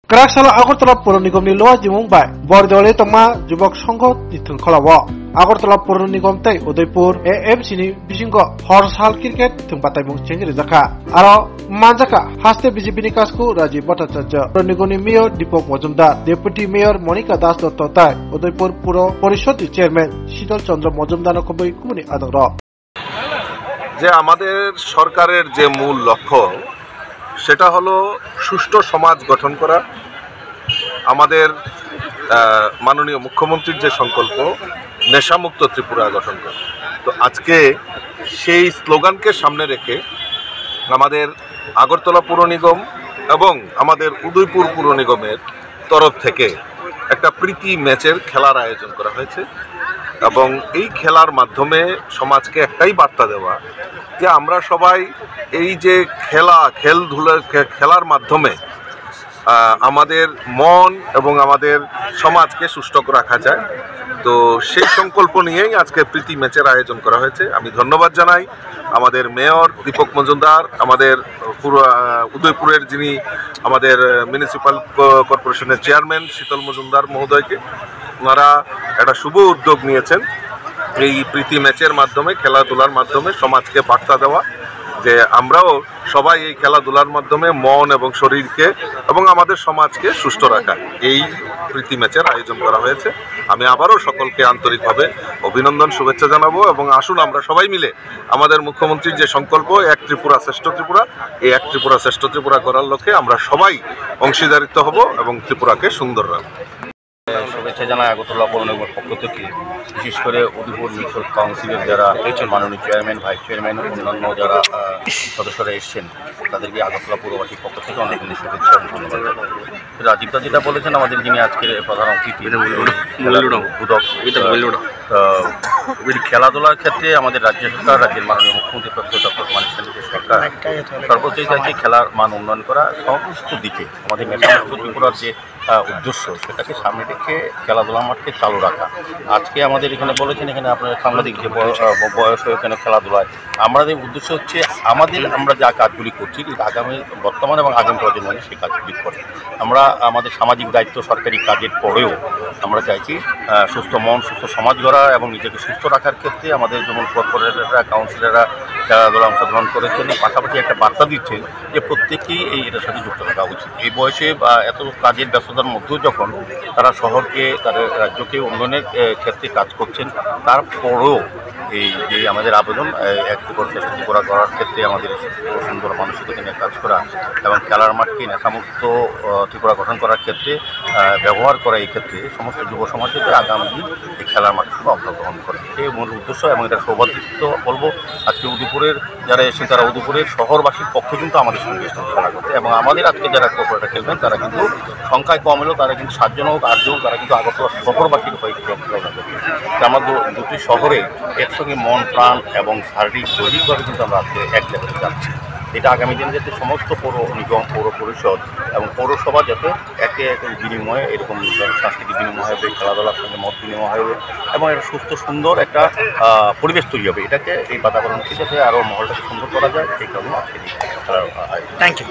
Karaksalah Agartala Pur Nigam ni Loa Jimung Bai, Bordole Tama Jubok Songo Nitul Kholawa. Agartala Pur Nigam Tei Udaipur AFC ni Bishingo Horse Hal Cricket Tumpatai Mung Chengri Zaka. Aro Manjaka Haste BJP ni Kasku Rajiv Bhattacharya. Pur Nigam ni Mayor Deepak Majumdar, Deputy Mayor Monica Das Dottotai, Udaipur Puro Porishod Chairman Shidal Chandra Majumdar Koboi Kumuni Adara. যে আমাদের সরকারের যে মূল লক্ষ্য সেটা হলো সুষ্ঠু সমাজ গঠন করা। আমাদের মাননীয় মুখ্যমন্ত্রীর যে সংকল্প নেশামুক্ত ত্রিপুরা গঠন করা, তো আজকে সেই স্লোগানকে সামনে রেখে আমাদের আগরতলা পুর নিগম এবং আমাদের উদয়পুর পুর নিগমের তরফ থেকে একটা প্রীতি ম্যাচের খেলার আয়োজন করা হয়েছে এবং এই খেলার মাধ্যমে সমাজকে একটাই বার্তা দেওয়া যে আমরা সবাই এই যে খেলার মাধ্যমে আমাদের মন এবং আমাদের সমাজকে সুস্থ রাখা যায়। তো সেই সংকল্প নিয়েই আজকে প্রীতি ম্যাচের আয়োজন করা হয়েছে। আমি ধন্যবাদ জানাই আমাদের মেয়র দীপক মজুমদার, আমাদের উদয়পুরের যিনি আমাদের মিউনিসিপ্যাল কর্পোরেশনের চেয়ারম্যান শীতল মজুমদার মহোদয়কে। ওনারা একটা শুভ উদ্যোগ নিয়েছেন এই প্রীতি ম্যাচের মাধ্যমে, খেলাধুলার মাধ্যমে সমাজকে বার্তা দেওয়া যে আমরাও সবাই এই খেলাধুলার মাধ্যমে মন এবং শরীরকে এবং আমাদের সমাজকে সুস্থ রাখা, এই প্রীতি ম্যাচের আয়োজন করা হয়েছে। আমি আবারও সকলকে আন্তরিকভাবে অভিনন্দন শুভেচ্ছা জানাবো এবং আসুন আমরা সবাই মিলে আমাদের মুখ্যমন্ত্রীর যে সংকল্প এক ত্রিপুরা শ্রেষ্ঠ ত্রিপুরা, এই এক ত্রিপুরা শ্রেষ্ঠ ত্রিপুরা করার লক্ষ্যে আমরা সবাই অংশীদারিত্ব হব এবং ত্রিপুরাকে সুন্দর রাখব। শুভেচ্ছা জানাই আগরতলা পৌর নিগমের পক্ষ থেকে, বিশেষ করে উদয়পুর মিউনিসিপাল কাউন্সিলের যারা মাননীয় চেয়ারম্যান, ভাইস চেয়ারম্যান, অন্যান্য যারা সদস্যরা এসছেন তাদেরকে আগরতলা পৌরবাসীর পক্ষ থেকে অনেক অনেক শুভেচ্ছা এবং ধন্যবাদ। রাজীব দা যেটা বলেছেন, আমাদের যিনি আজকের প্রধান অতিথি খেলাধুলার ক্ষেত্রে আমাদের রাজ্য সরকার, রাজ্যের মাননীয় মুখ্যমন্ত্রী ডক্টর মানিক সাহেবের সরকার সর্বোচ্চ চাইছে খেলার মান উন্নয়ন করা, সমস্ত দিকে আমাদের নেশামুক্ত ত্রিপুরার যে উদ্দেশ্য সেটাকে সামনে রেখে খেলাধুলা মাঠকে চালু রাখা। আজকে আমাদের এখানে বলেছেন, এখানে আপনার সাংবাদিক যে বয়স হয়ে এখানে খেলাধুলায় আমাদের উদ্দেশ্য হচ্ছে আমরা যা কাজগুলি করছি আগামী বর্তমান এবং আগামী প্রজন্মে সেই কাজগুলি করে আমরা আমাদের সামাজিক দায়িত্ব সরকারি কাজের পরেও আমরা চাইছি সুস্থ মন, সুস্থ সমাজ গড়া এবং নিজেকে সুস্থ রাখার ক্ষেত্রে আমাদের যেমন কর্পোরেটররা, কাউন্সিলররা খেলাধুলা অংশগ্রহণ করেছেন, পাশাপাশি একটা বার্তা দিচ্ছেন যে প্রত্যেকেই এটার সাথে যুক্ত থাকা উচিত। এই বয়সে বা এত কাজের ব্যস্ততার মধ্যেও যখন তারা শহরকে, তাদের রাজ্যকে উন্নয়নের ক্ষেত্রে কাজ করছেন, তারপরেও এই যে আমাদের আবেদন এক ত্রিপুরা করার ক্ষেত্রে আমাদের সুন্দর মানসিকতা নিয়ে কাজ করা এবং খেলার মাঠকে নেশামুক্ত ত্রিপুরা গঠন করার ক্ষেত্রে ব্যবহার করা, এই ক্ষেত্রে সমস্ত যুব সমাজকে আগামী দিন এই খেলার মাঠের সঙ্গে অংশগ্রহণ করে, এটাই মূল উদ্দেশ্য। এবং এটা সৌভাগ্য বলবো আজকে উদয়পুরের যারা এসে তারা উদয়পুরের শহরবাসীর পক্ষে কিন্তু আমাদের সঙ্গে খেলা করতে, এবং আমাদের আজকে যারা কর্পোরেটর খেলবেন তারা কিন্তু সংখ্যায় কম হলেও তারা কিন্তু 7 জন হোক 8 জন, তারা কিন্তু আগরতলা শহরবাসীর হয়ে খেলা করছে। আমার দুটি শহরে একসঙ্গে মন, প্রাণ এবং শারীরিক দৈহিকভাবে কিন্তু আমরা আজকে এক জায়গায় যাচ্ছি। এটা আগামী দিনে যাতে সমস্ত পৌর নিগম, পৌর পরিষদ এবং পৌরসভা যাতে একে বিনিময়ে এরকম সাংস্কৃতিক বিনিময় হবে, খেলাধুলার সঙ্গে মত বিনিময় হবে এবং একটা সুস্থ সুন্দর একটা পরিবেশ তৈরি হবে। এটাকে এই বাতাবরণকে যাতে আরও মহলটাকে সুন্দর করা যায়, এই কারণে আজকে থ্যাংক ইউ।